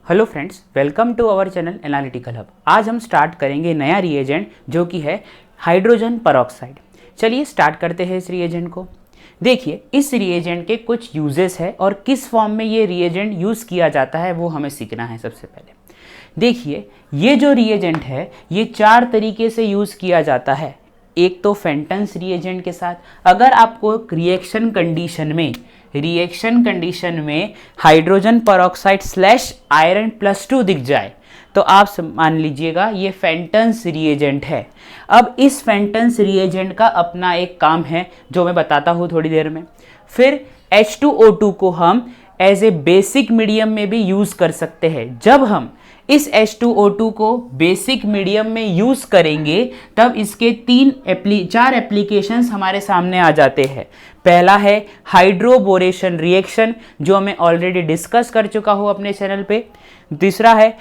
Hello friends, welcome to our channel analytical hub. आज हम start करेंगे नया रिएजेंट जो कि है हाइड्रोजन परऑक्साइड। चलिए स्टार्ट करते हैं इस रिएजेंट को। देखिए, इस रिएजेंट के कुछ यूजेस है और किस फॉर्म में ये रिएजेंट यूज़ किया जाता है वो हमें सीखना है। सबसे पहले देखिए, ये जो रिएजेंट है ये 4 तरीके से यूज़ किया जाता है। एक तो फेंटन्स रिएजेंट के साथ, अगर आपको रिएक्शन कंडीशन में हाइड्रोजन परऑक्साइड स्लैश आयरन +2 दिख जाए तो आप मान लीजिएगा ये फेंटन्स रिएजेंट है। अब इस फेंटन्स रिएजेंट का अपना एक काम है जो मैं बताता हूँ थोड़ी देर में। फिर H2O2 को हम एज ए बेसिक मीडियम में भी यूज़ कर सकते हैं। जब हम इस H2O2 को बेसिक मीडियम में यूज़ करेंगे तब इसके 4 एप्लीकेशंस हमारे सामने आ जाते हैं। पहला है हाइड्रोबोरेशन रिएक्शन जो मैं ऑलरेडी डिस्कस कर चुका हूँ अपने चैनल पे। दूसरा है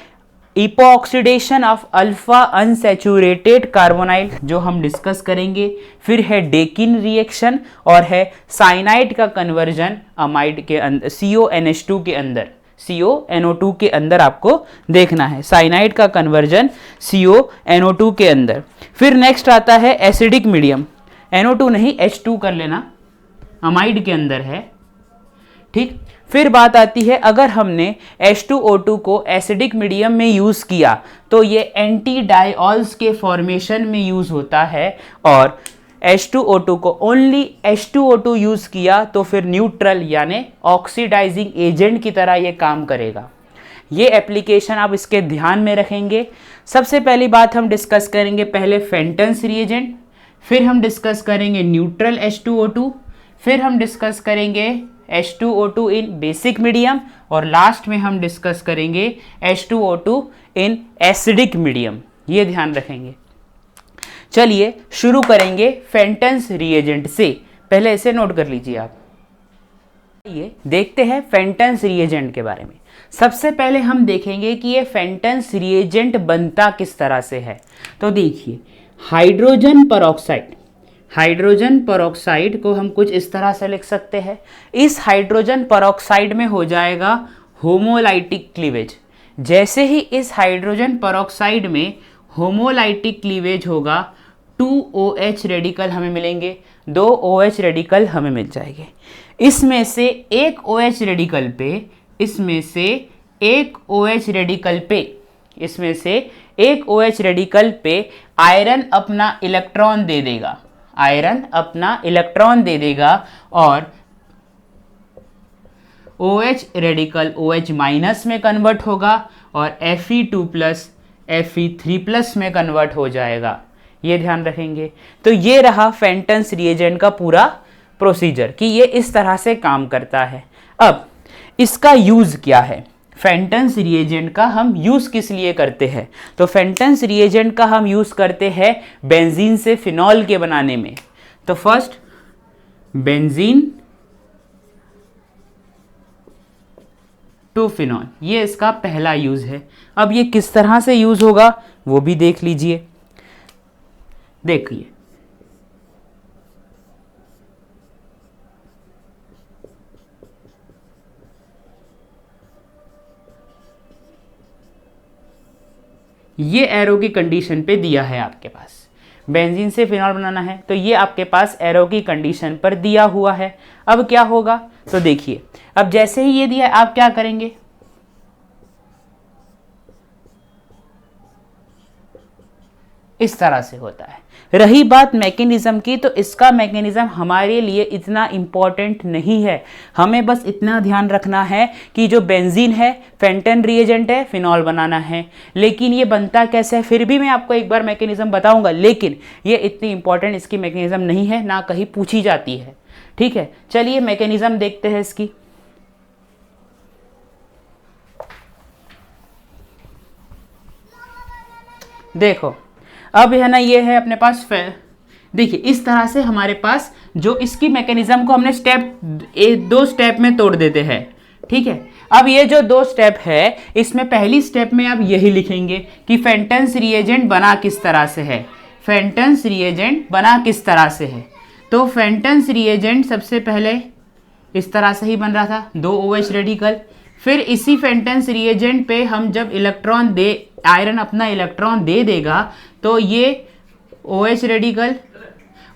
इपोऑक्सीडेशन ऑफ अल्फा अनसैचुरेटेड कार्बोनाइल जो हम डिस्कस करेंगे। फिर है डेकिन रिएक्शन और है साइनाइड का कन्वर्जन अमाइड के अंदर CONH2 के अंदर, CONO2 के अंदर आपको देखना है साइनाइड का कन्वर्जन CONO2 के अंदर। फिर नेक्स्ट आता है एसिडिक मीडियम, NO2 नहीं H2 कर लेना, अमाइड के अंदर है, ठीक। फिर बात आती है अगर हमने H2O2 को एसिडिक मीडियम में यूज़ किया तो ये एंटी डायऑल्स के फॉर्मेशन में यूज़ होता है, और H2O2 को ओनली H2O2 यूज़ किया तो फिर न्यूट्रल यानी ऑक्सीडाइजिंग एजेंट की तरह ये काम करेगा। ये एप्लीकेशन आप इसके ध्यान में रखेंगे। सबसे पहली बात हम डिस्कस करेंगे पहले फेंटन्स रिएजेंट, फिर हम डिस्कस करेंगे न्यूट्रल H2O2, फिर हम डिस्कस करेंगे H2O2 इन बेसिक मीडियम, और लास्ट में हम डिस्कस करेंगे H2O2 इन एसिडिक मीडियम। ये ध्यान रखेंगे। चलिए शुरू करेंगे फेंटन्स रिएजेंट से। पहले इसे नोट कर लीजिए आप। ये देखते हैं फेंटन्स रिएजेंट के बारे में। सबसे पहले हम देखेंगे कि ये फेंटन्स रिएजेंट बनता किस तरह से है। तो देखिए, हाइड्रोजन परऑक्साइड को हम कुछ इस तरह से लिख सकते हैं। इस हाइड्रोजन परऑक्साइड में हो जाएगा होमोलाइटिक क्लीवेज। जैसे ही इस हाइड्रोजन परऑक्साइड में होमोलाइटिक क्लीवेज होगा 2 OH रेडिकल हमें मिलेंगे, 2 OH रेडिकल हमें मिल जाएंगे। इसमें से एक OH रेडिकल पे आयरन अपना इलेक्ट्रॉन दे देगा, और OH रेडिकल OH माइनस में कन्वर्ट होगा और Fe2+ Fe3+ में कन्वर्ट हो जाएगा। ये ध्यान रखेंगे। तो ये रहा फेंटन्स रिएजेंट का पूरा प्रोसीजर कि ये इस तरह से काम करता है। अब इसका यूज क्या है? फेंटन्स रिएजेंट का हम यूज किस लिए करते हैं? तो फेंटन्स रिएजेंट का हम यूज करते हैं बेंजीन से फिनॉल के बनाने में। तो फर्स्ट बेंजीन टू फिनॉल, ये इसका पहला यूज है। अब ये किस तरह से यूज होगा वो भी देख लीजिए। देखिए, ये एरो की कंडीशन पे दिया है आपके पास, बेंजीन से फिनॉल बनाना है तो ये आपके पास एरो की कंडीशन पर दिया हुआ है। अब क्या होगा? तो देखिए, अब जैसे ही ये दिया आप क्या करेंगे, इस तरह से होता है। रही बात मैकेनिज्म की, तो इसका मैकेनिज्म हमारे लिए इतना इंपॉर्टेंट नहीं है। हमें बस इतना ध्यान रखना है कि जो बेंजीन है फेंटन रिएजेंट है, फिनॉल बनाना है। लेकिन ये बनता कैसे है फिर भी मैं आपको एक बार मैकेनिज्म बताऊंगा, लेकिन ये इतनी इंपॉर्टेंट इसकी मैकेनिज्म नहीं है, ना कहीं पूछी जाती है। ठीक है, चलिए मैकेनिज्म देखते हैं इसकी। देखो, अब है ना, ये है अपने पास देखिए इस तरह से हमारे पास जो इसकी मैकेनिज्म को हमने दो स्टेप में तोड़ देते हैं। ठीक है, अब ये जो 2 स्टेप है इसमें पहली स्टेप में आप यही लिखेंगे कि फेंटन्स रिएजेंट बना किस तरह से है। तो फेंटन्स रिएजेंट सबसे पहले इस तरह से ही बन रहा था, 2 OH रेडिकल, फिर इसी फेंटन्स रिएजेंट पे हम जब इलेक्ट्रॉन दे, आयरन अपना इलेक्ट्रॉन दे देगा तो ये OH रेडिकल,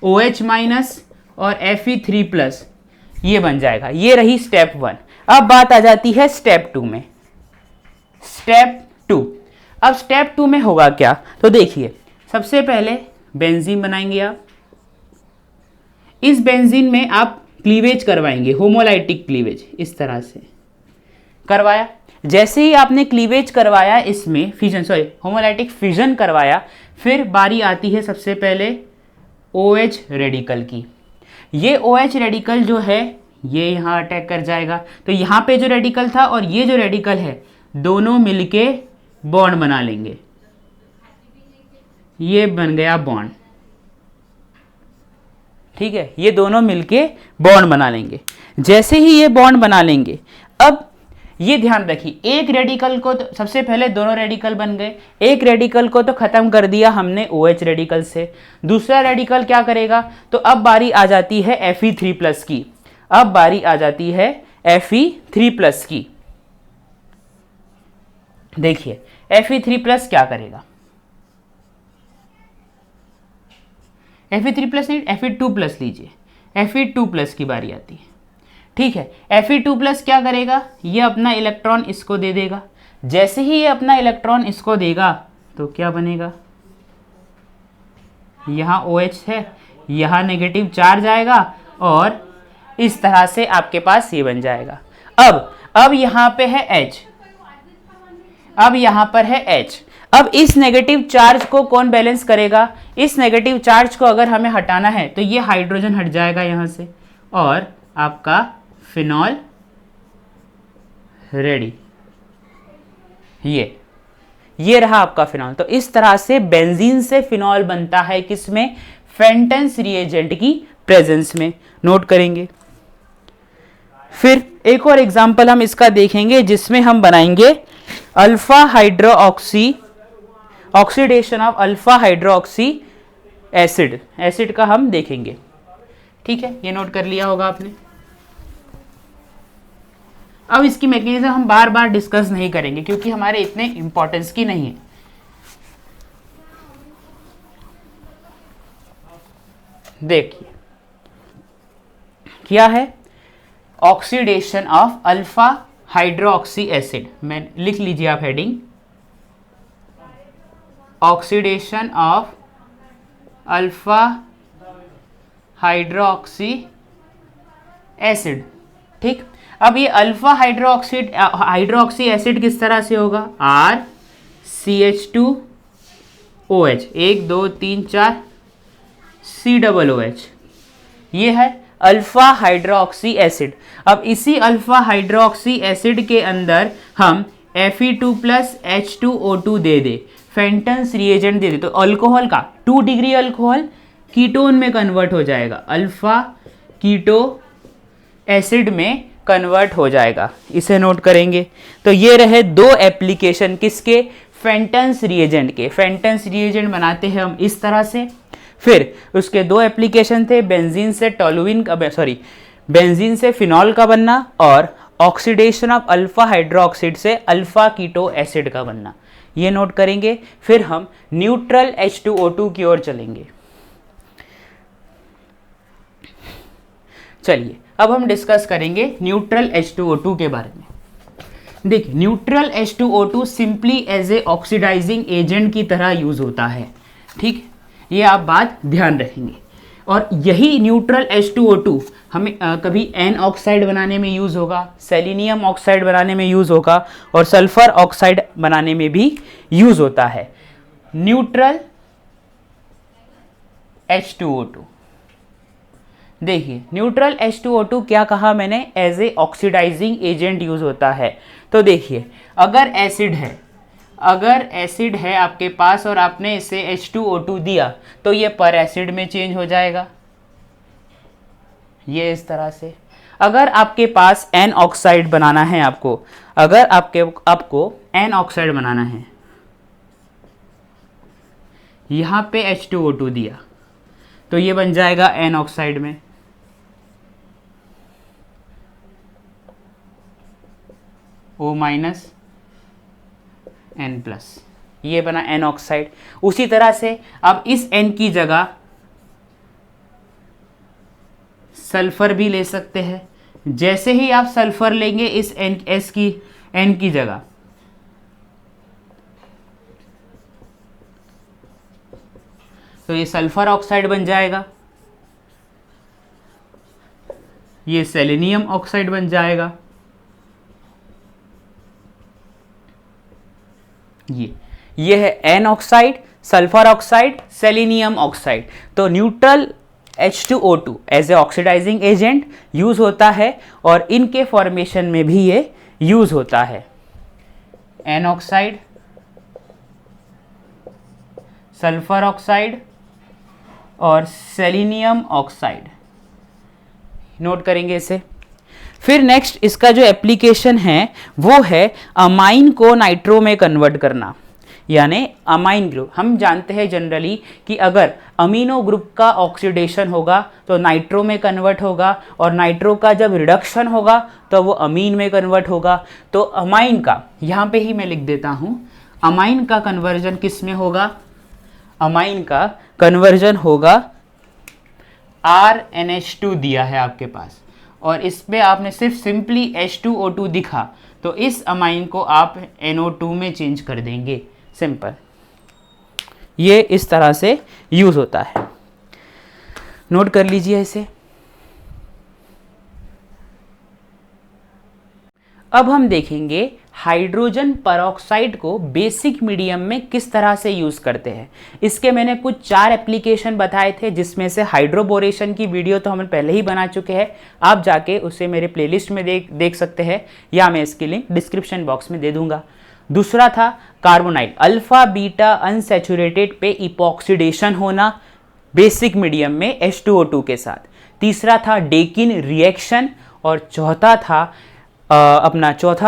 OH माइनस और Fe3+ ये बन जाएगा। ये रही स्टेप 1। अब बात आ जाती है स्टेप 2 में। स्टेप 2, अब स्टेप 2 में होगा क्या, तो देखिए सबसे पहले बेंजीन बनाएंगे आप। इस बेंजीन में आप क्लीवेज करवाएंगे, होमोलाइटिक क्लीवेज इस तरह से करवाया। जैसे ही आपने क्लीवेज करवाया, इसमें फिजन, होमोलाइटिक फिजन करवाया, फिर बारी आती है सबसे पहले OH रेडिकल की। ये OH रेडिकल जो है ये यहाँ अटैक कर जाएगा, तो यहाँ पे जो रेडिकल था और ये जो रेडिकल है दोनों मिलके बॉन्ड बना लेंगे। ये बन गया बॉन्ड, ठीक है, ये दोनों मिलके बॉन्ड बना लेंगे। जैसे ही ये बॉन्ड बना लेंगे, अब ये ध्यान रखिए, एक रेडिकल को तो सबसे पहले दोनों रेडिकल बन गए, एक रेडिकल को तो खत्म कर दिया हमने OH रेडिकल से, दूसरा रेडिकल क्या करेगा, तो अब बारी आ जाती है Fe3+ की। अब बारी आ जाती है Fe3+ की। देखिए Fe3+ क्या करेगा, Fe3+ नहीं, Fe2+ लीजिए, Fe2+ की बारी आती है, ठीक है। Fe2+ क्या करेगा, ये अपना इलेक्ट्रॉन इसको दे देगा। जैसे ही ये अपना इलेक्ट्रॉन इसको देगा तो क्या बनेगा, यहाँ OH है, यहाँ नेगेटिव चार्ज आएगा और इस तरह से आपके पास ये बन जाएगा। अब यहाँ पे है H, अब यहाँ पर है H। अब इस नेगेटिव चार्ज को कौन बैलेंस करेगा, इस नेगेटिव चार्ज को अगर हमें हटाना है तो ये हाइड्रोजन हट जाएगा यहाँ से और आपका फिनॉल रेडी। ये रहा आपका फिनॉल। तो इस तरह से बेंजीन से फिनॉल बनता है, किसमें, फेंटन्स रिएजेंट की प्रेजेंस में। नोट करेंगे। फिर एक और एग्जांपल हम इसका देखेंगे जिसमें हम बनाएंगे alpha hydroxy, oxidation of alpha hydroxy acid का हम देखेंगे, ठीक है। ये नोट कर लिया होगा आपने। अब इसकी मैकेनिज्म हम बार बार डिस्कस नहीं करेंगे क्योंकि हमारे इतने इंपॉर्टेंस की नहीं है। देखिए क्या है, oxidation of alpha hydroxy acid, मैं लिख लीजिए आप heading, oxidation of alpha hydroxy acid, ठीक। अब ये अल्फा हाइड्रोक्सी एसिड किस तरह से होगा, RCH2OH, 1 2 3 4 COOH, ये है अल्फा हाइड्रोक्सी एसिड। अब इसी अल्फा हाइड्रोक्सी एसिड के अंदर हम Fe2+ H2O2 दे दे, फेंटन्स रिएजेंट दे दे, तो अल्कोहल का 2 डिग्री अल्कोहल कीटोन में कन्वर्ट हो जाएगा, अल्फा कीटो एसिड में कन्वर्ट हो जाएगा। इसे नोट करेंगे। तो ये रहे दो एप्लीकेशन किसके, फेंटन्स रिएजेंट के। फेंटन्स रिएजेंट बनाते हैं हम इस तरह से। फिर उसके दो एप्लीकेशन थे, बेंजीन से टोलुइन का, बेंजीन से फिनॉल का बनना और ऑक्सीडेशन ऑफ अल्फा हाइड्रोक्साइड से अल्फा कीटो एसिड का बनना। ये नोट करेंगे। फिर हम न्यूट्रल H2O2 की ओर चलेंगे। चलिए अब हम डिस्कस करेंगे न्यूट्रल H2O2 के बारे में। देखिए neutral H2O2 simply as a oxidising agent की तरह यूज होता है, ठीक, ये आप बात ध्यान रखेंगे। और यही न्यूट्रल H2O2 हमें कभी N ऑक्साइड बनाने में यूज होगा, सेलेनियम ऑक्साइड बनाने में यूज होगा और सल्फर ऑक्साइड बनाने में भी यूज होता है। न्यूट्रल H2O2, देखिए न्यूट्रल H2O2 क्या कहा मैंने, as a oxidising agent use होता है। तो देखिए अगर एसिड है आपके पास और आपने इसे H2O2 दिया तो ये पर एसिड में चेंज हो जाएगा, ये इस तरह से। अगर आपके पास N ऑक्साइड बनाना है अगर आपको N ऑक्साइड बनाना है, यहां पे H2O2 दिया तो ये बन जाएगा N ऑक्साइड में। O माइनस N प्लस, ये बना N ऑक्साइड। उसी तरह से अब इस N की जगह सल्फर भी ले सकते हैं। जैसे ही आप सल्फर लेंगे इस N की जगह, तो ये सल्फर ऑक्साइड बन जाएगा, ये सेलेनियम ऑक्साइड बन जाएगा। ये है N oxide, sulphur oxide, selenium oxide. तो neutral H2O2 as a oxidising agent use होता है और इनके फॉर्मेशन में भी ये यूज होता है। N ऑक्साइड, सल्फर ऑक्साइड और सेलेनियम ऑक्साइड, नोट करेंगे इसे। फिर नेक्स्ट इसका जो एप्लीकेशन है वो है अमाइन को नाइट्रो में कन्वर्ट करना, यानी अमाइन ग्रुप। हम जानते हैं जनरली कि अगर अमीनो ग्रुप का ऑक्सीडेशन होगा तो नाइट्रो में कन्वर्ट होगा, और नाइट्रो का जब रिडक्शन होगा तो वो अमीन में कन्वर्ट होगा। तो अमाइन का यहाँ पे ही मैं लिख देता हूँ, अमाइन का कन्वर्जन किस में होगा? अमाइन का कन्वर्जन होगा RNH2 दिया है आपके पास, और इस पे आपने सिर्फ सिंपली H2O2 दिखा, तो इस अमाइन को आप NO2 में चेंज कर देंगे, सिंपल। ये इस तरह से यूज होता है, नोट कर लीजिए इसे। अब हम देखेंगे हाइड्रोजन परऑक्साइड को बेसिक मीडियम में किस तरह से यूज करते हैं। इसके मैंने कुछ 4 एप्लीकेशन बताए थे, जिसमें से हाइड्रोबोरेशन की वीडियो तो हम पहले ही बना चुके हैं, आप जाके उसे मेरे प्लेलिस्ट में देख सकते हैं, या मैं इसकी लिंक डिस्क्रिप्शन बॉक्स में दे दूंगा। दूसरा था कार्बोनाइल, अल्फा बीटा अनसैचुरेटेड पे इपॉक्सीडेशन होना बेसिक मीडियम में H2O2 के साथ। तीसरा था डेकिन रिएक्शन, और चौथा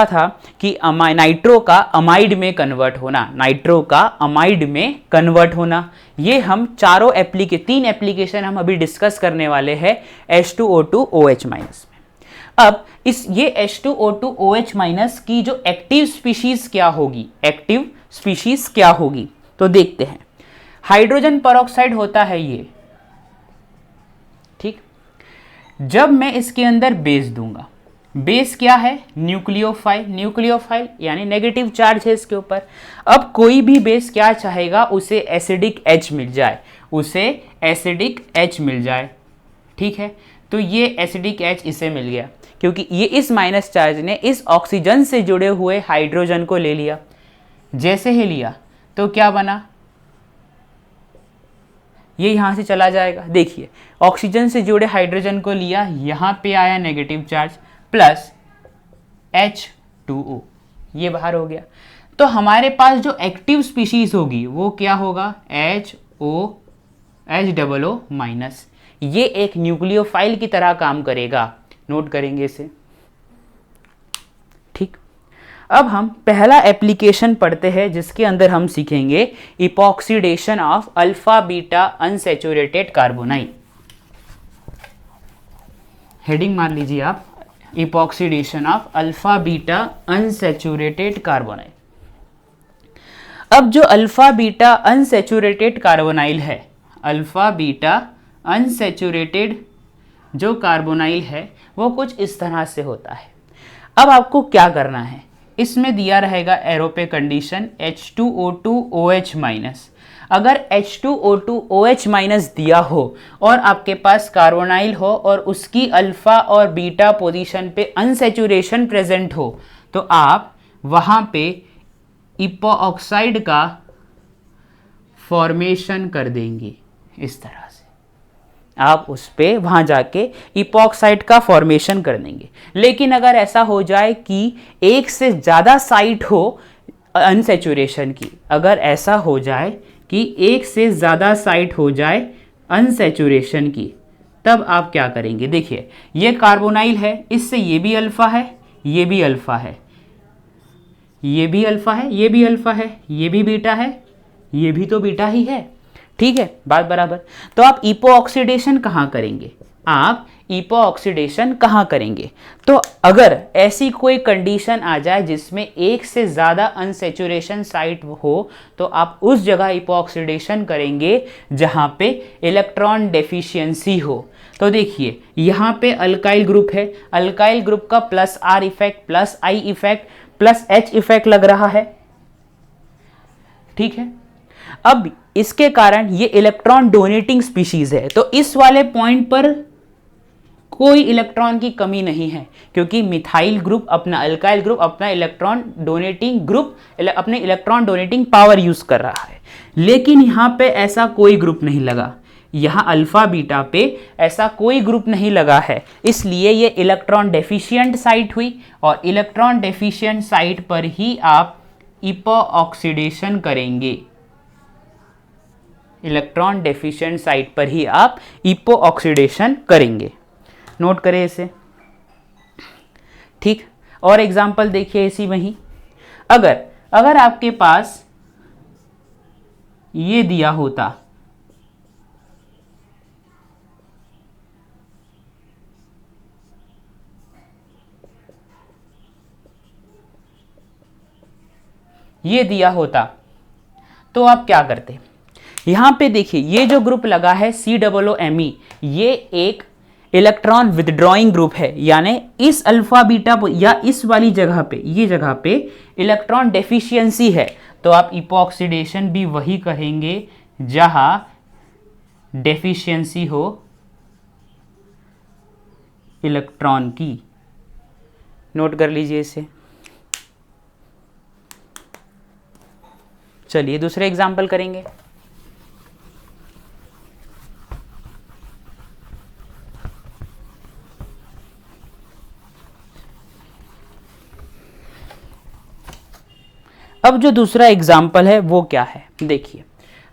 था कि नाइट्रो का अमाइड में कन्वर्ट होना, नाइट्रो का अमाइड में कन्वर्ट होना। ये हम 3 एप्लीकेशन हम अभी डिस्कस करने वाले हैं H2O2 OH माइनस में। अब ये H2O2 OH माइनस की जो एक्टिव स्पीशीज क्या होगी, तो देखते हैं। हाइड्रोजन परऑक्साइड होता है ये, ठीक। जब मैं इसके अंदर बेस दूंगा, बेस क्या है? न्यूक्लियोफाइल यानी नेगेटिव चार्ज है इसके ऊपर। अब कोई भी बेस क्या चाहेगा? उसे एसिडिक H मिल जाए, ठीक है। तो ये एसिडिक H इसे मिल गया, क्योंकि ये इस माइनस चार्ज ने इस ऑक्सीजन से जुड़े हुए हाइड्रोजन को ले लिया। जैसे ही लिया तो क्या बना? ये यहां से चला जाएगा। देखिए, ऑक्सीजन से जुड़े हाइड्रोजन को लिया, यहां पे आया नेगेटिव चार्ज प्लस H2O, ये बाहर हो गया। तो हमारे पास जो एक्टिव स्पीशीज होगी वो क्या होगा? HO minus. ये एक न्यूक्लियोफाइल की तरह काम करेगा, नोट करेंगे इसे, ठीक। अब हम पहला एप्लीकेशन पढ़ते हैं, जिसके अंदर हम सीखेंगे epoxidation of alpha beta unsaturated carbonyl. Heading मार लीजिए आप, epoxidation of alpha beta unsaturated carbonyl. अब जो अल्फा बीटा अनसैचुरेटेड कार्बोनाइल है, अल्फा बीटा अनसैचुरेटेड जो कार्बोनाइल है वो कुछ इस तरह से होता है। अब आपको क्या करना है? इसमें दिया रहेगा एरो पे कंडीशन H2O2 OH माइनस। अगर H2O2 OH माइनस दिया हो और आपके पास कार्बोनाइल हो और उसकी अल्फा और बीटा पोजीशन पे अनसैचुरेशन प्रेजेंट हो, तो आप वहां पे इपॉक्साइड का फॉर्मेशन कर देंगे। इस तरह से आप उस पे वहां जाके इपॉक्साइड का फॉर्मेशन कर देंगे। लेकिन अगर ऐसा हो जाए कि एक से ज़्यादा साइट हो अनसैचुरेशन की, अगर ऐसा हो जाए कि एक से ज़्यादा साइट हो जाए अनसैचुरेशन की, तब आप क्या करेंगे? देखिए, ये कार्बोनाइल है, इससे ये भी अल्फा है, ये भी अल्फा है, ये भी अल्फा है, ये भी अल्फा है, ये भी बीटा है, ये भी तो बीटा ही है, ठीक है, बात बराबर। तो आप इपॉक्सीडेशन कहाँ करेंगे? आप ईपो ऑक्सीडेशन कहाँ करेंगे? तो अगर ऐसी कोई कंडीशन आ जाए जिसमें एक से ज़्यादा अनसेचुरेशन साइट हो तो आप उस जगह ईपो ऑक्सीडेशन करेंगे जहाँ पे इलेक्ट्रॉन डेफिशिएंसी हो। तो देखिए यहाँ पे अल्काइल ग्रुप है, अल्काइल ग्रुप का plus are effect plus I effect plus H effect लग रहा है, ठीक है। अब इसके कारण ये इलेक्ट्रॉन डोनेटिंग स्पीशीज है, तो इस वाले पॉइंट पर कोई इलेक्ट्रॉन की कमी नहीं है क्योंकि मिथाइल ग्रुप अपना, अल्काइल ग्रुप अपना इलेक्ट्रॉन डोनेटिंग ग्रुप अपने इलेक्ट्रॉन डोनेटिंग पावर यूज कर रहा है। लेकिन यहाँ पे ऐसा कोई ग्रुप नहीं लगा, यहाँ अल्फा बीटा पे ऐसा कोई ग्रुप नहीं लगा है, इसलिए ये इलेक्ट्रॉन डेफिशिएंट साइट हुई और इलेक्ट्रॉन डेफिशिएंट साइट पर ही आप ईपो ऑक्सीडेशन करेंगे। इलेक्ट्रॉन डेफिशिएंट साइट पर ही आप ईपो ऑक्सीडेशन करेंगे। नोट करें इसे, ठीक। और एग्जांपल देखिए इसी वही, अगर आपके पास ये दिया होता तो आप क्या करते? यहां पे देखिए ये जो ग्रुप लगा है COOMe, ये एक इलेक्ट्रॉन विदड्रॉइंग ग्रुप है, यानी इस अल्फा बीटा या इस वाली जगह पे, ये जगह पे इलेक्ट्रॉन डेफिशिएंसी है, तो आप ईपो ऑक्सीडेशन भी वही करेंगे जहां डेफिशिएंसी हो इलेक्ट्रॉन की। नोट कर लीजिए इसे। चलिए दूसरे एग्जाम्पल करेंगे। अब जो दूसरा एग्जाम्पल है वो क्या है, देखिए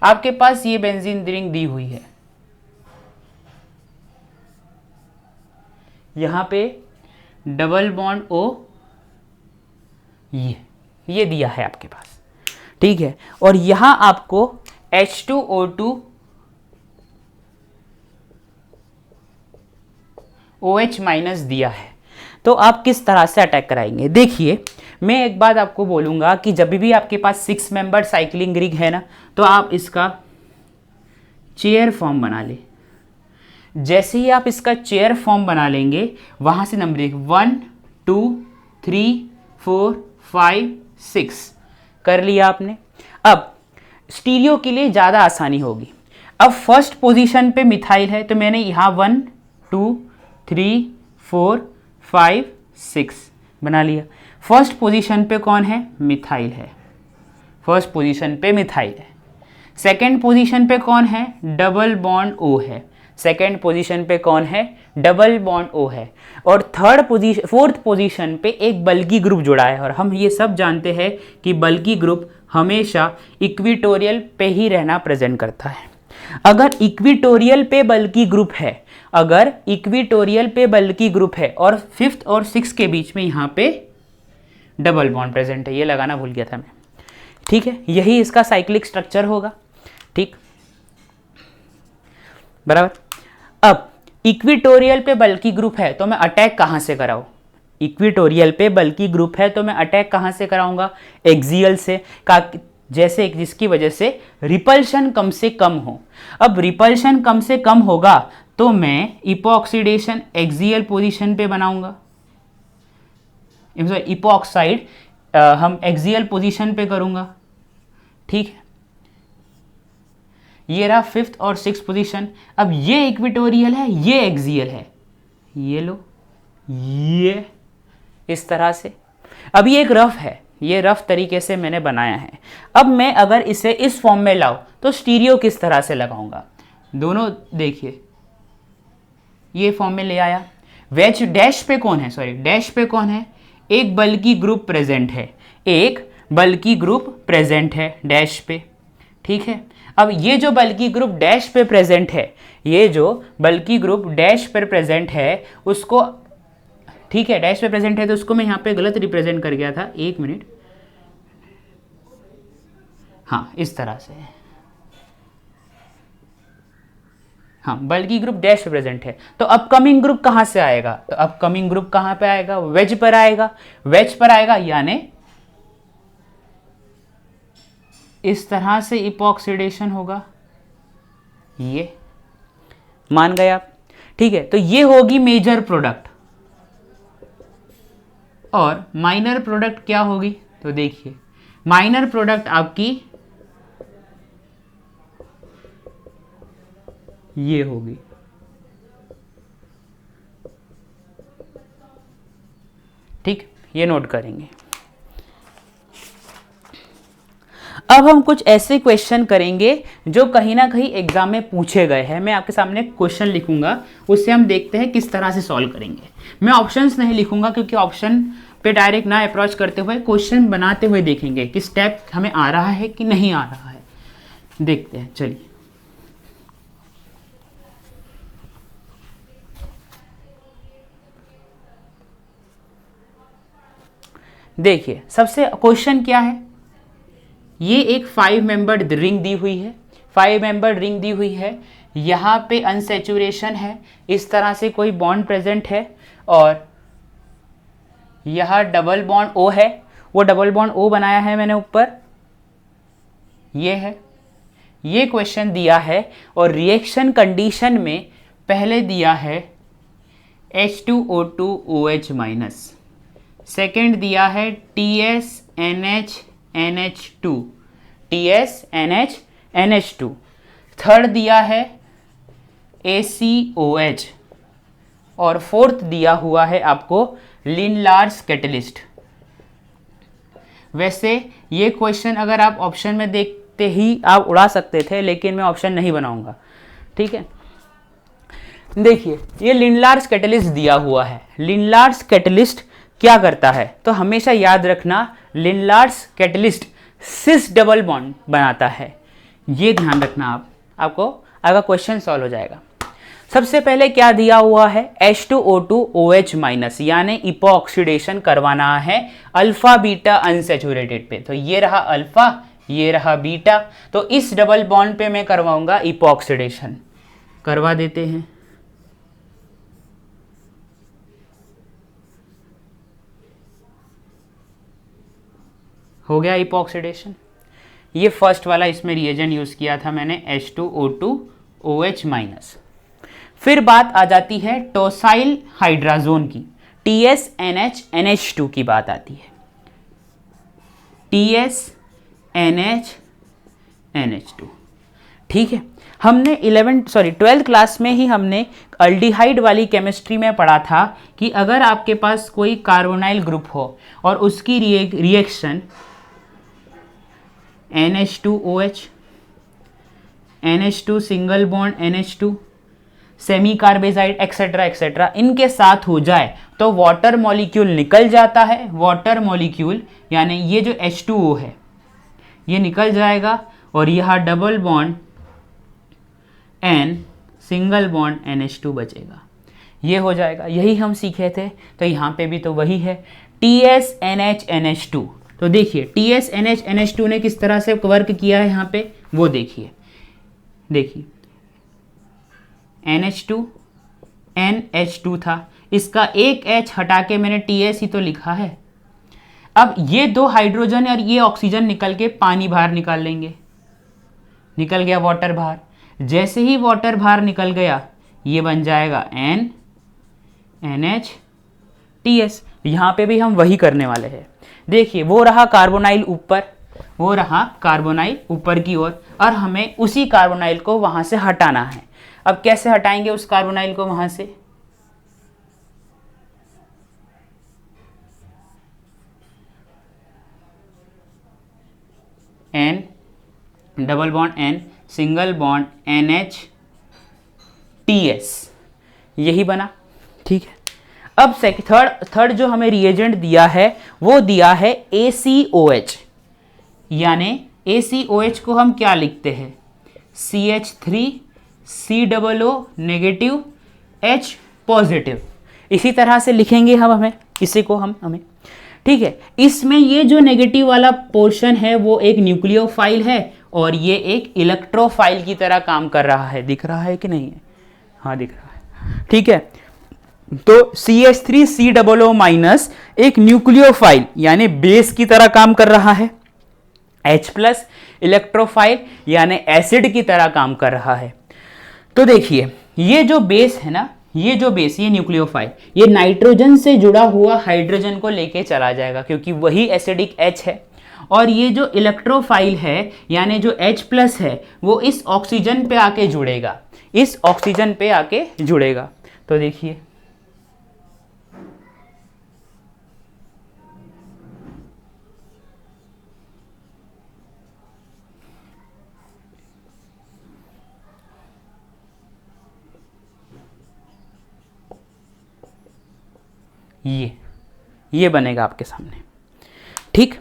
आपके पास ये बेंजीन रिंग दी हुई है, यहां पे डबल बॉन्ड O, ये दिया है आपके पास, ठीक है। और यहां आपको H2O2 OH माइनस दिया है, तो आप किस तरह से अटैक कराएंगे? देखिए मैं एक बात आपको बोलूंगा कि जब भी आपके पास 6 मेंबर साइक्लिंग रिंग है ना, तो आप इसका चेयर फॉर्म बना ले। जैसे ही आप इसका चेयर फॉर्म बना लेंगे, वहां से नंबर 1 2 3 4 5 6 कर लिया आपने। अब स्टीरियो के लिए ज़्यादा आसानी होगी। अब फर्स्ट पोजीशन पे मिथाइल है, तो मैंने यहाँ 1 2 3 4 5 6 बना लिया। फर्स्ट पोजीशन पे कौन है? मिथाइल है, फर्स्ट पोजीशन पे मिथाइल है। सेकेंड पोजीशन पे कौन है? डबल बॉन्ड O है, सेकेंड पोजीशन पे कौन है? डबल बॉन्ड O है। और फोर्थ पोजीशन पे एक बल्की ग्रुप जुड़ा है, और हम ये सब जानते हैं कि बल्की ग्रुप हमेशा इक्विटोरियल पे ही रहना प्रेजेंट करता है। अगर इक्विटोरियल पे बल्की ग्रुप है, अगर इक्विटोरियल पे बल्की ग्रुप है और फिफ्थ और सिक्स के बीच में यहाँ पे डबल बॉन्ड प्रेजेंट है, ये लगाना भूल गया था मैं, ठीक है। यही इसका साइक्लिक स्ट्रक्चर होगा, ठीक, बराबर। अब इक्विटोरियल पे बल्की ग्रुप है तो मैं अटैक कहां से कराऊं? इक्विटोरियल पे बल्की ग्रुप है तो मैं अटैक कहां से कराऊंगा? एक्सियल से, जैसे जिसकी वजह से रिपल्शन कम से कम हो। अब रिपल्शन कम से कम होगा तो मैं ईपो ऑक्सीडेशन एक्सियल पोजीशन पे बनाऊंगा, ईपो ऑक्साइड हम एक्सियल पोजीशन पे करूंगा, ठीक है। ये रहा फिफ्थ और सिक्स पोजीशन। अब ये इक्विटोरियल है, ये एक्सियल है, ये लो, ये इस तरह से। अब ये एक रफ है, ये रफ तरीके से मैंने बनाया है। अब मैं अगर इसे इस फॉर्म में लाऊं तो स्टीरियो किस तरह से लगाऊंगा? दोनों देखिए, ये फॉर्म में ले आया। वेज डैश पे कौन है? सॉरी, डैश पे कौन है? एक बल्की ग्रुप प्रेजेंट है, एक बल्की ग्रुप प्रेजेंट है डैश पे, ठीक है। अब ये जो बल्की ग्रुप डैश पे प्रेजेंट है, ये जो बल्की ग्रुप डैश पर प्रेजेंट है उसको, ठीक है, डैश पे प्रेजेंट है तो उसको मैं यहाँ पे गलत रिप्रेजेंट कर गया था, एक मिनट, हाँ इस तरह से, हाँ, बल्कि ग्रुप डैश पे प्रेजेंट है। तो अपकमिंग ग्रुप कहाँ से आएगा? तो अपकमिंग ग्रुप कहाँ पे आएगा? वेज पर आएगा। वेज पर आएगा यानी इस तरह से इपॉक्सीडेशन होगा, ये मान गए आप। ठीक है, तो ये होगी मेजर प्रोडक्ट। और माइनर प्रोडक्ट क्या होगी? तो देखिए माइनर प्रोडक्ट आपकी ये होगी। ठीक, ये नोट करेंगे। अब हम कुछ ऐसे क्वेश्चन करेंगे जो कहीं ना कहीं एग्जाम में पूछे गए हैं। मैं आपके सामने क्वेश्चन लिखूंगा, उससे हम देखते हैं किस तरह से सॉल्व करेंगे। मैं ऑप्शंस नहीं लिखूंगा क्योंकि ऑप्शन पे डायरेक्ट ना अप्रोच करते हुए क्वेश्चन बनाते हुए देखेंगे कि स्टेप हमें आ रहा है कि नहीं आ रहा है। देखते हैं, चलिए। देखिए सबसे क्वेश्चन क्या है, ये एक 5 मेंबर्ड रिंग दी हुई है। 5 मेंबर्ड रिंग दी हुई है, यहाँ पे अनसेचुरेशन है, इस तरह से कोई बॉन्ड प्रेजेंट है, और यह डबल बॉन्ड O है। वो डबल बॉन्ड O बनाया है मैंने ऊपर, ये है। ये क्वेश्चन दिया है और रिएक्शन कंडीशन में पहले दिया है H2O2 OH माइनस, सेकेंड दिया है TSNH NH2 TSNH NH2, third दिया है ACOH, और फोर्थ दिया हुआ है आपको लिनलार्स कैटलिस्ट। वैसे ये क्वेश्चन अगर आप ऑप्शन में देखते ही आप उड़ा सकते थे, लेकिन मैं ऑप्शन नहीं बनाऊंगा। ठीक है, देखिए ये लिनलार्स कैटलिस्ट दिया हुआ है। लिनलार्स कैटलिस्ट क्या करता है? तो हमेशा याद रखना, लिनलार्स कैटलिस्ट सिस डबल बॉन्ड बनाता है। ये ध्यान रखना आपको आपका क्वेश्चन सॉल्व हो जाएगा। सबसे पहले क्या दिया हुआ है? H2O2 OH माइनस, यानी इपॉक्सीडेशन करवाना है अल्फा बीटा अनसेचुरेटेड पे। तो ये रहा अल्फा, ये रहा बीटा, तो इस डबल बॉन्ड पे मैं करवाऊंगा इपॉक्सीडेशन। करवा देते हैं। हो गया इपॉक्सीडेशन। ये फर्स्ट वाला, इसमें रिएजेंट यूज किया था मैंने H2O2 OH माइनस। फिर बात आ जाती है टोसाइल हाइड्राजोन की, TSNH NH2 की बात आती है। TSNH NH2, ठीक है। हमने 12th क्लास में ही हमने अल्डिहाइड वाली केमिस्ट्री में पढ़ा था कि अगर आपके पास कोई कार्बोनाइल ग्रुप हो और उसकी reaction NH2OH, NH2 single bond NH2, semi carbazide etcetera etcetera इनके साथ हो जाए तो वाटर मॉलिक्यूल निकल जाता है। वाटर मॉलिक्यूल यानी ये जो H2O है ये निकल जाएगा, और यह double bond N single bond NH2 बचेगा, ये हो जाएगा। यही हम सीखे थे, तो यहाँ पे भी तो वही है TSNH NH2। तो देखिए TSNH NH2 ने किस तरह से वर्क किया है यहाँ पे, वो देखिए। NH2 NH2 था, इसका एक H हटा के मैंने TS ही तो लिखा है। अब ये दो हाइड्रोजन और ये ऑक्सीजन निकल के पानी बाहर निकाल लेंगे, निकल गया वाटर बाहर। जैसे ही वाटर बाहर निकल गया ये बन जाएगा NH TS। यहाँ पे भी हम वही करने वाले हैं। देखिए वो रहा कार्बोनाइल ऊपर, वो रहा कार्बोनाइल ऊपर की ओर, और हमें उसी कार्बोनाइल को वहाँ से हटाना है। अब कैसे हटाएंगे उस कार्बोनाइल को वहाँ से? N double bond N single bond NH TS, यही बना। ठीक है, अब थर्ड जो हमें रिएजेंट दिया है वो दिया है ACOH, यानी ACOH को हम क्या लिखते हैं? CH3 COO negative H positive, इसी तरह से लिखेंगे हम हमें इसी को हमें। ठीक है, इसमें ये जो नेगेटिव वाला पोर्शन है वो एक न्यूक्लियोफाइल है और ये एक इलेक्ट्रोफाइल की तरह काम कर रहा है। दिख रहा है कि नहीं है? हाँ दिख रहा है, ठीक है। तो CH3COO माइनस एक न्यूक्लियोफाइल यानी बेस की तरह काम कर रहा है, H प्लस इलेक्ट्रोफाइल यानी एसिड की तरह काम कर रहा है। तो देखिए ये जो बेस है ना, ये जो बेस, ये न्यूक्लियोफाइल, ये नाइट्रोजन से जुड़ा हुआ हाइड्रोजन को लेके चला जाएगा क्योंकि वही एसिडिक H है, और ये जो इलेक्ट्रोफाइल है यानी जो H प्लस है वो इस ऑक्सीजन पे आके जुड़ेगा, इस ऑक्सीजन पे आके जुड़ेगा। तो देखिए ये बनेगा आपके सामने, ठीक।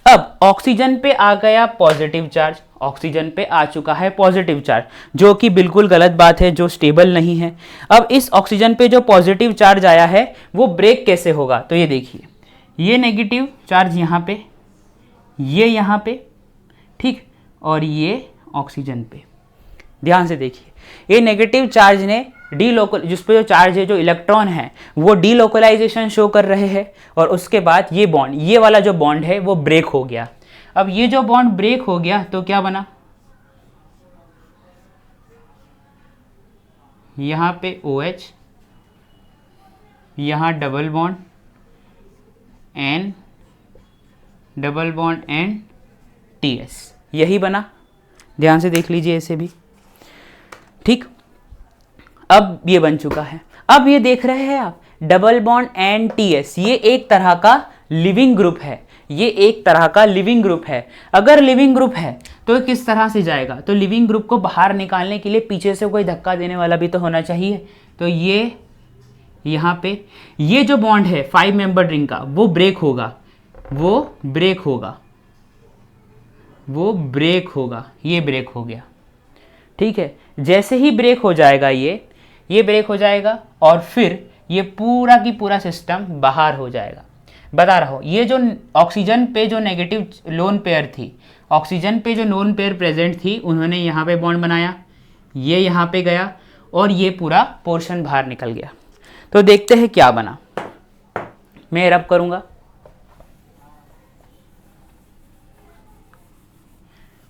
अब ऑक्सीजन पे आ गया पॉजिटिव चार्ज, ऑक्सीजन पे आ चुका है पॉजिटिव चार्ज, जो कि बिल्कुल गलत बात है, जो स्टेबल नहीं है। अब इस ऑक्सीजन पे जो पॉजिटिव चार्ज आया है वो ब्रेक कैसे होगा, तो ये देखिए ये नेगेटिव चार्ज यहाँ पे, ये यहाँ पे, ठीक, और ये ऑक्सीजन पे। ध्यान से देखिए ये नेगेटिव चार्ज ने जिस पे जो चार्ज है, जो इलेक्ट्रॉन है वो डीलोकलाइजेशन शो कर रहे हैं, और उसके बाद ये बॉन्ड, ये वाला जो बॉन्ड है वो ब्रेक हो गया। अब ये जो बॉन्ड ब्रेक हो गया तो क्या बना, यहाँ पे OH, यहाँ double bond N, double bond N, TS, यही बना। ध्यान से देख लीजिए इसे भी, ठीक। अब ये बन चुका है। अब ये देख रहे हैं आप डबल बॉन्ड NTS, ये एक तरह का लिविंग ग्रुप है, ये एक तरह का लिविंग ग्रुप है। अगर लिविंग ग्रुप है तो किस तरह से जाएगा, तो लिविंग ग्रुप को बाहर निकालने के लिए पीछे से कोई धक्का देने वाला भी तो होना चाहिए। तो ये यहाँ पे ये जो बॉन्ड है 5 मेंबर रिंग का वो ब्रेक होगा, वो ब्रेक होगा, वो ब्रेक होगा, ये ब्रेक हो गया, ठीक है। जैसे ही ब्रेक हो जाएगा ये ब्रेक हो जाएगा, और फिर ये पूरा की पूरा सिस्टम बाहर हो जाएगा। बता रहा हूँ, ये जो ऑक्सीजन पे जो नेगेटिव लोन पेयर थी, ऑक्सीजन पे जो लोन पेयर प्रेजेंट थी, उन्होंने यहाँ पे बॉन्ड बनाया, ये यहाँ पे गया, और ये पूरा पोर्शन बाहर निकल गया। तो देखते हैं क्या बना। मैं रब करूँगा,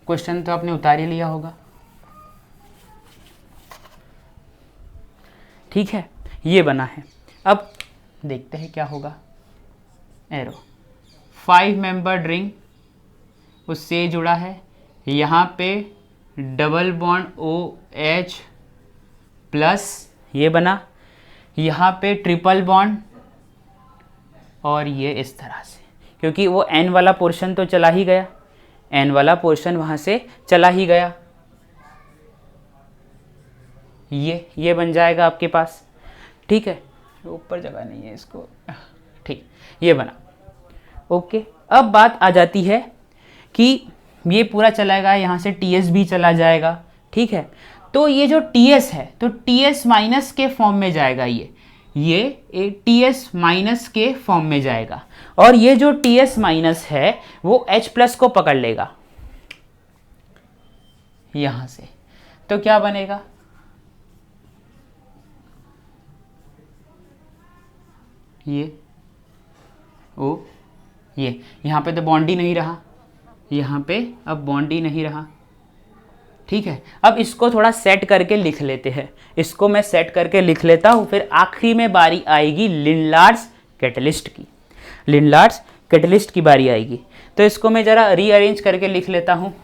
क्वेश्चन तो आपने उतार ही लिया होगा, ठीक है। ये बना है। अब देखते हैं क्या होगा। एरो 5 मेंबर्ड रिंग उससे जुड़ा है, यहाँ पे डबल बॉन्ड OH प्लस ये बना, यहाँ पे ट्रिपल बॉन्ड, और ये इस तरह से, क्योंकि वो N वाला पोर्शन तो चला ही गया, N वाला पोर्शन वहाँ से चला ही गया। ये बन जाएगा आपके पास, ठीक है। ऊपर जगह नहीं है इसको, ठीक, ये बना, ओके। अब बात आ जाती है कि ये पूरा चलाएगा, यहाँ से TS भी चला जाएगा, ठीक है। तो ये जो TS है तो TS माइनस के फॉर्म में जाएगा, ये TS माइनस के फॉर्म में जाएगा, और ये जो TS माइनस है वो H प्लस को पकड़ लेगा यहाँ से। तो क्या बनेगा, ये ये यहाँ पे तो बॉन्ड ही नहीं रहा, यहाँ पे अब बॉन्ड ही नहीं रहा, ठीक है। अब इसको थोड़ा सेट करके लिख लेते हैं, इसको मैं सेट करके लिख लेता हूँ, फिर आखिरी में बारी आएगी लिनलार्ड्स कैटलिस्ट की, लिनलार्ड्स कैटलिस्ट की बारी आएगी। तो इसको मैं ज़रा रीअरेंज करके लिख लेता हूँ।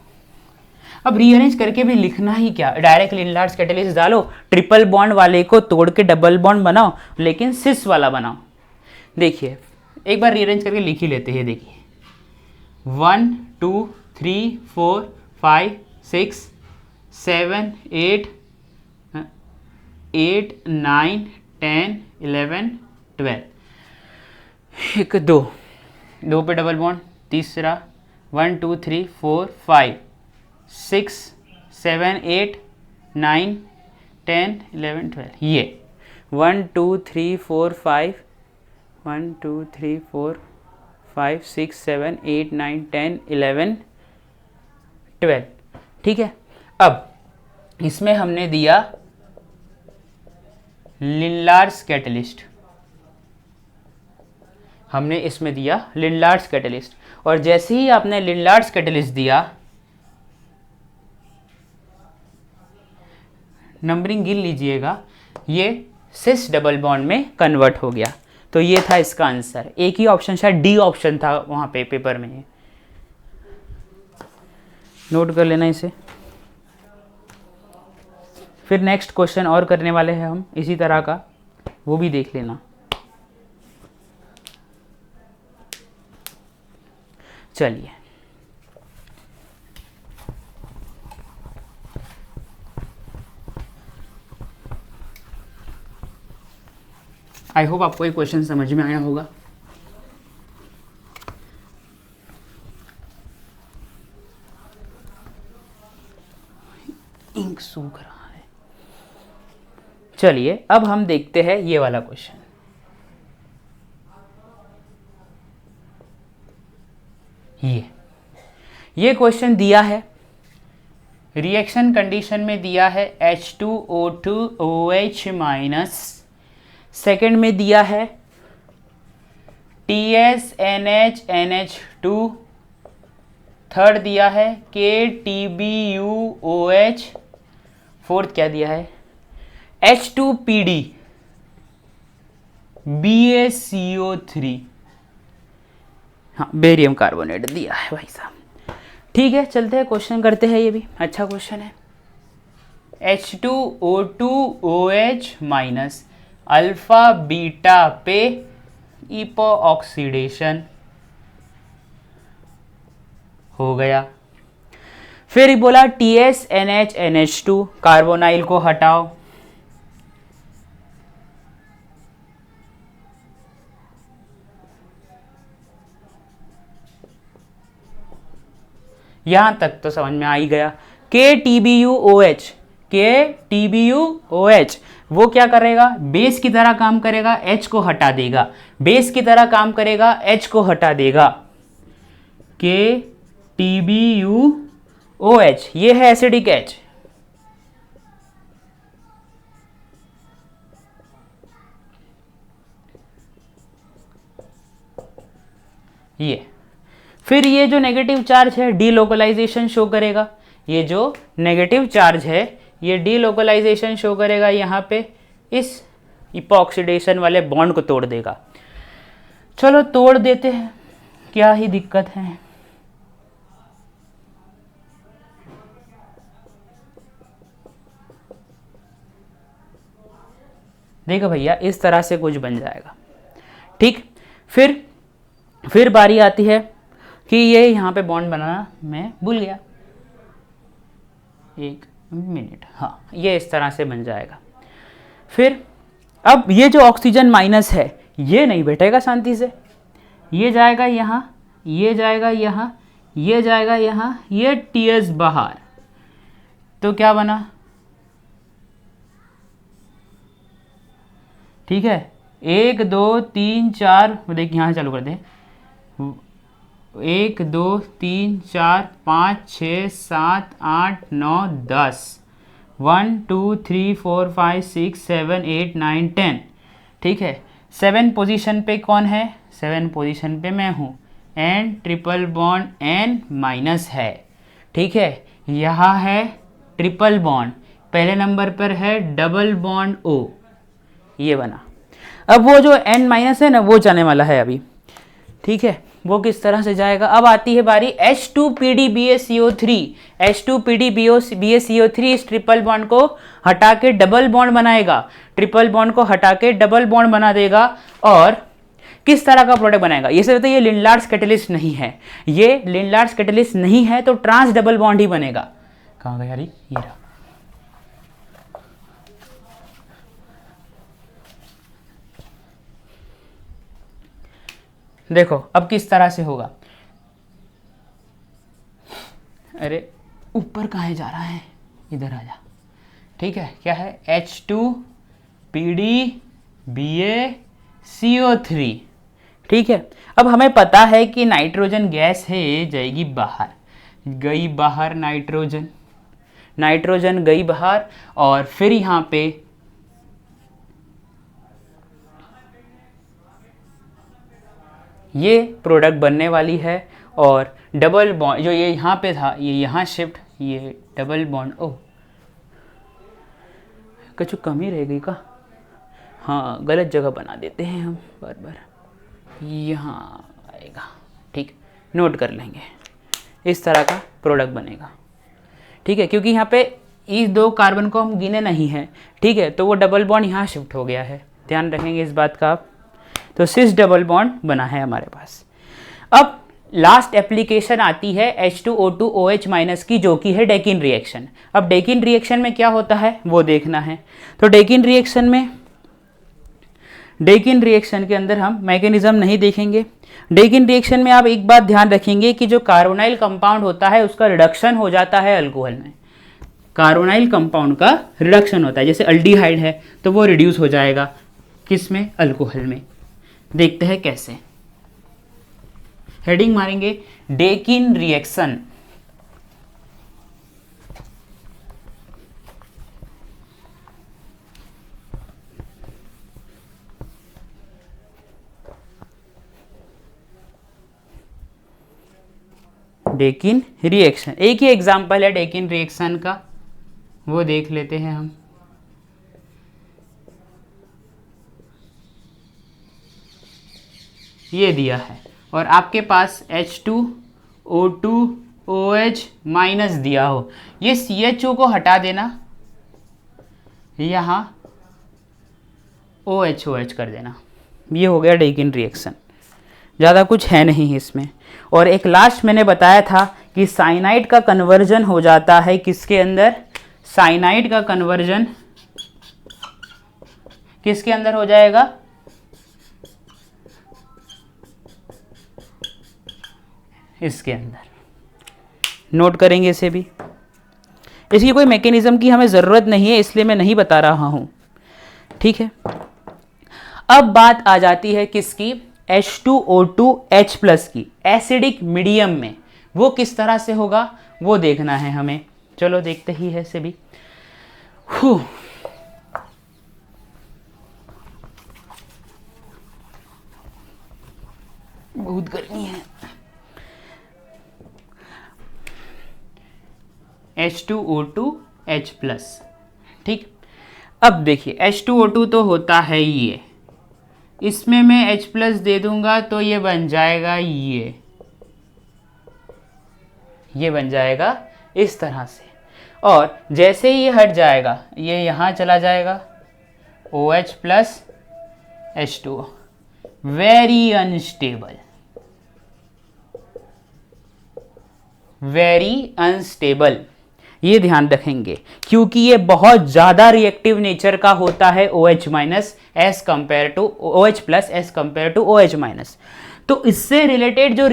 अब रीअरेंज करके भी लिखना ही क्या, डायरेक्ट लिनलार्ड्स कैटलिस्ट डालो, ट्रिपल बॉन्ड वाले को तोड़ के डबल बॉन्ड बनाओ, लेकिन सिस वाला बनाओ। देखिए एक बार रीअरेंज करके लिख ही लेते हैं, देखिए 1 2 3 4 5 6 7 8 8 9 10 11 12, एक दो पे डबल बॉन्ड, तीसरा 1 2 3 4 5 6 7 8 9 10 11 12, ये 1 2 3 4 5 1 2 3 4 5 6 7 8 9 10 11 12, ठीक है। अब इसमें हमने दिया लिनलार्स कैटलिस्ट, हमने इसमें दिया लिनलार्स कैटलिस्ट, और जैसे ही आपने लिनलार्स कैटलिस्ट दिया, नंबरिंग गिन लीजिएगा, ये सिस डबल बॉन्ड में कन्वर्ट हो गया। तो ये था इसका आंसर। एक ही ऑप्शन, शायद डी ऑप्शन था वहां पे पेपर में, नोट कर लेना इसे। फिर नेक्स्ट क्वेश्चन और करने वाले हैं हम इसी तरह का, वो भी देख लेना। चलिए, आई होप आपको ये क्वेश्चन समझ में आया होगा। इंक सूख रहा है। चलिए, अब हम देखते हैं ये वाला क्वेश्चन। ये क्वेश्चन दिया है, रिएक्शन कंडीशन में दिया है H2O2OH माइनस, सेकेंड में दिया है TSNHNH2, थर्ड दिया है KTBuOH, फोर्थ क्या दिया है H2PD BaCO3, हाँ बेरियम कार्बोनेट दिया है भाई साहब। ठीक है, चलते हैं क्वेश्चन करते हैं, ये भी अच्छा क्वेश्चन है। H2O2OH माइनस अल्फा बीटा पे इपो ऑक्सीडेशन हो गया। फिर बोला TSNHNH2, कार्बोनाइल को हटाओ, यहां तक तो समझ में आ ही गया। KTBuOH वो क्या करेगा, बेस की तरह काम करेगा, H को हटा देगा, बेस की तरह काम करेगा, H को हटा देगा। KTBuOH ये है एसिडिक H, ये फिर ये जो नेगेटिव चार्ज है डीलोकलाइजेशन शो करेगा, ये जो नेगेटिव चार्ज है ये डीलोकलाइजेशन शो करेगा, यहाँ पे इस इपॉक्सीडेशन वाले बॉन्ड को तोड़ देगा। चलो तोड़ देते हैं, क्या ही दिक्कत है। देखो भैया, इस तरह से कुछ बन जाएगा। ठीक, फिर बारी आती है कि ये यहाँ पे बॉन्ड बनाना मैं भूल गया, एक मिनट, हाँ ये इस तरह से बन जाएगा। फिर अब ये जो ऑक्सीजन माइनस है ये नहीं बैठेगा शांति से, ये जाएगा यहाँ, ये जाएगा यहाँ, ये जाएगा यहाँ, ये टीएस बाहर, तो क्या बना, ठीक है 1 2 3 4, देखिए यहाँ चालू कर दें, 1 2 3 4 5 6 7 8 9 10, 1 2 3 4 5 6 7 8 9 10, ठीक है। 7 पोजीशन पे कौन है, 7 पोजीशन पे मैं हूँ, N triple bond N minus है, ठीक है। यहाँ है ट्रिपल बॉन्ड, पहले नंबर पर है डबल बॉन्ड O, ये बना। अब वो जो N माइनस है ना वो जाने वाला है अभी, ठीक है, वो किस तरह से जाएगा। अब आती है बारी H2PdBaCO3, H2PdBaCO3 इस ट्रिपल बॉन्ड को हटा के डबल बॉन्ड बनाएगा, ट्रिपल बॉन्ड को हटा के डबल बॉन्ड बना देगा, और किस तरह का प्रोडक्ट बनाएगा। ये सब तो ये लिनलार्स कैटलिस्ट नहीं है, ये लिनलार्स कैटलिस्ट नहीं है तो ट्रांस डबल बॉन्ड ही बनेगा। कहाँ गया यार, ये रहा। देखो अब किस तरह से होगा, अरे ऊपर कहाँ जा रहा है, इधर आ जा, ठीक है। क्या है H2PdBaCO3, ठीक है। अब हमें पता है कि नाइट्रोजन गैस है, जाएगी बाहर, गई बाहर नाइट्रोजन गई बाहर, और फिर यहाँ पे ये प्रोडक्ट बनने वाली है और डबल बॉन्ड जो ये यहाँ पे था ये यहाँ शिफ्ट, ये डबल बॉन्ड, ओह कुछ कमी रह गई का, हाँ गलत जगह बना देते हैं हम बार बार, यहाँ आएगा, ठीक, नोट कर लेंगे, इस तरह का प्रोडक्ट बनेगा, ठीक है, क्योंकि यहाँ पे इस 2 कार्बन को हम गिने नहीं हैं, ठीक है, तो वो डबल बॉन्ड यहाँ शिफ्ट हो गया है, ध्यान रखेंगे इस बात का आप। तो सिस डबल बॉन्ड बना है हमारे पास। अब लास्ट एप्लीकेशन आती है H2O2OH- की, जो कि है डेकिन रिएक्शन। अब डेकिन रिएक्शन में क्या होता है वो देखना है। तो डेकिन रिएक्शन के अंदर हम मैकेनिज्म नहीं देखेंगे। डेकिन रिएक्शन में आप एक बात ध्यान रखेंगे कि जो कार्बोनाइल कंपाउंड होता है उसका रिडक्शन हो जाता है अल्कोहल में। कार्बोनाइल कंपाउंड का रिडक्शन होता है, जैसे अल्डिहाइड है तो वो रिड्यूस हो जाएगा किस में, अल्कोहल में। देखते हैं कैसे, हेडिंग मारेंगे डेकिन रिएक्शन। डेकिन रिएक्शन एक ही एग्जांपल है डेकिन रिएक्शन का, वो देख लेते हैं हम। ये दिया है और आपके पास H2O2OH- दिया हो, ये CHO को हटा देना, यहाँ OH कर देना, ये हो गया डेकिन रिएक्शन। ज़्यादा कुछ है नहीं इसमें। और एक लास्ट मैंने बताया था कि साइनाइड का कन्वर्जन हो जाता है किसके अंदर, साइनाइड का कन्वर्जन किसके अंदर हो जाएगा, इसके अंदर। नोट करेंगे इसे भी, इसकी कोई मैकेनिज्म की हमें ज़रूरत नहीं है इसलिए मैं नहीं बता रहा हूँ, ठीक है। अब बात आ जाती है किसकी, H2O2H+ की, एसिडिक मीडियम में वो किस तरह से होगा वो देखना है हमें। चलो देखते ही है इसे भी। बहुत गर्मी है। H2O2H+, ठीक। अब देखिए H2O2 तो होता है ये, इसमें मैं H+ दे दूंगा तो ये बन जाएगा, ये बन जाएगा इस तरह से। और जैसे ही ये हट जाएगा ये यहाँ चला जाएगा OH+ H2O, very unstable, very unstable. ये ध्यान रखेंगे क्योंकि ये बहुत ज़्यादा रिएक्टिव नेचर का होता है OH- as compare to OH+ as compare to OH-। तो इससे रिलेटेड जो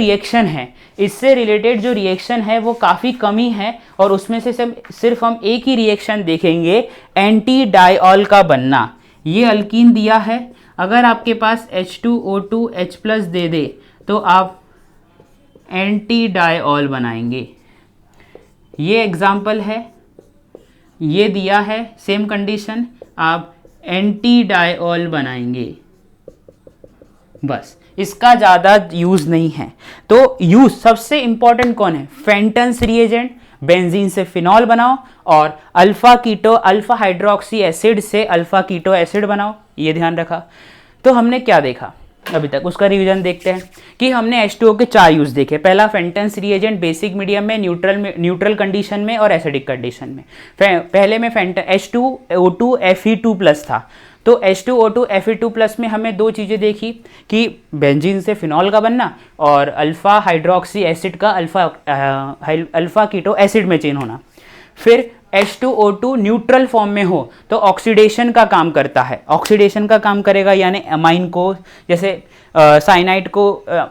रिएक्शन है वो काफ़ी कमी है और उसमें से सिर्फ हम एक ही रिएक्शन देखेंगे, एंटी डायऑल का बनना। ये अल्कीन दिया है, अगर आपके पास H2O2H+ दे दे तो आप एंटी डायऑल बनाएंगे। ये एग्जाम्पल है, ये दिया है सेम कंडीशन, आप एंटी डायऑल बनाएंगे, बस इसका ज़्यादा यूज़ नहीं है। तो यूज़ सबसे इंपॉर्टेंट कौन है, फेंटन्स रिएजेंट, बेंजीन से फिनॉल बनाओ और अल्फा हाइड्रोक्सी एसिड से अल्फा कीटो एसिड बनाओ, ये ध्यान रखा। तो हमने क्या देखा अभी तक, उसका रिवीजन देखते हैं कि हमने H2O के 4 यूज देखे। पहला फेंटेंस रिएजेंट बेसिक मीडियम में, न्यूट्रल कंडीशन में और एसिडिक कंडीशन में। पहले में H2O2Fe2+ था। तो H2O2Fe2+ में हमें 2 चीज़ें देखी कि बेंजीन से फिनॉल का बनना और अल्फा हाइड्रोक्सी एसिड का अल्फा कीटो एसिड में चेंज होना। फिर H2O2 न्यूट्रल फॉर्म में हो तो ऑक्सीडेशन का काम करता है, ऑक्सीडेशन का काम करेगा, यानी अमाइन को, जैसे साइनाइड को क्या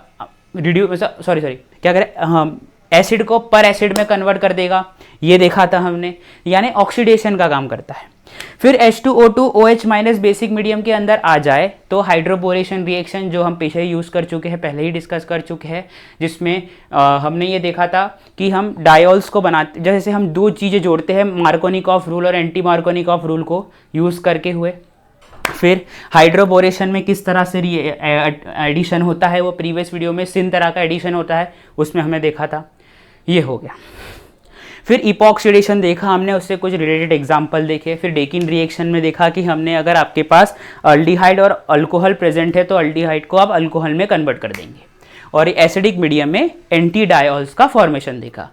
करें, एसिड को पर एसिड में कन्वर्ट कर देगा, ये देखा था हमने, यानी ऑक्सीडेशन का काम करता है। फिर H2O2OH- बेसिक मीडियम के अंदर आ जाए तो हाइड्रोबोरेशन रिएक्शन, जो हम पीछे यूज़ कर चुके हैं, पहले ही डिस्कस कर चुके हैं, जिसमें हमने ये देखा था कि हम डायॉल्स को बनाते, जैसे हम 2 चीज़ें जोड़ते हैं, मार्कोनिकॉफ रूल और एंटी मार्कोनिकॉफ रूल को यूज़ करके हुए, फिर हाइड्रोबोरेशन में किस तरह से एडिशन होता है, वो प्रीवियस वीडियो में सिन तरह का एडिशन होता है, उसमें हमने देखा था। ये हो गया। फिर इपॉक्सीडेशन देखा हमने, उससे कुछ रिलेटेड एग्जाम्पल देखे। फिर डेकिन रिएक्शन में देखा कि हमने अगर आपके पास अल्डिहाइड और अल्कोहल प्रेजेंट है तो अल्डिहाइड को आप अल्कोहल में कन्वर्ट कर देंगे। और एसिडिक मीडियम में एंटी डायोल्स का फॉर्मेशन देखा।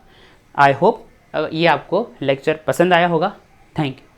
आई होप ये आपको लेक्चर पसंद आया होगा। Thank you.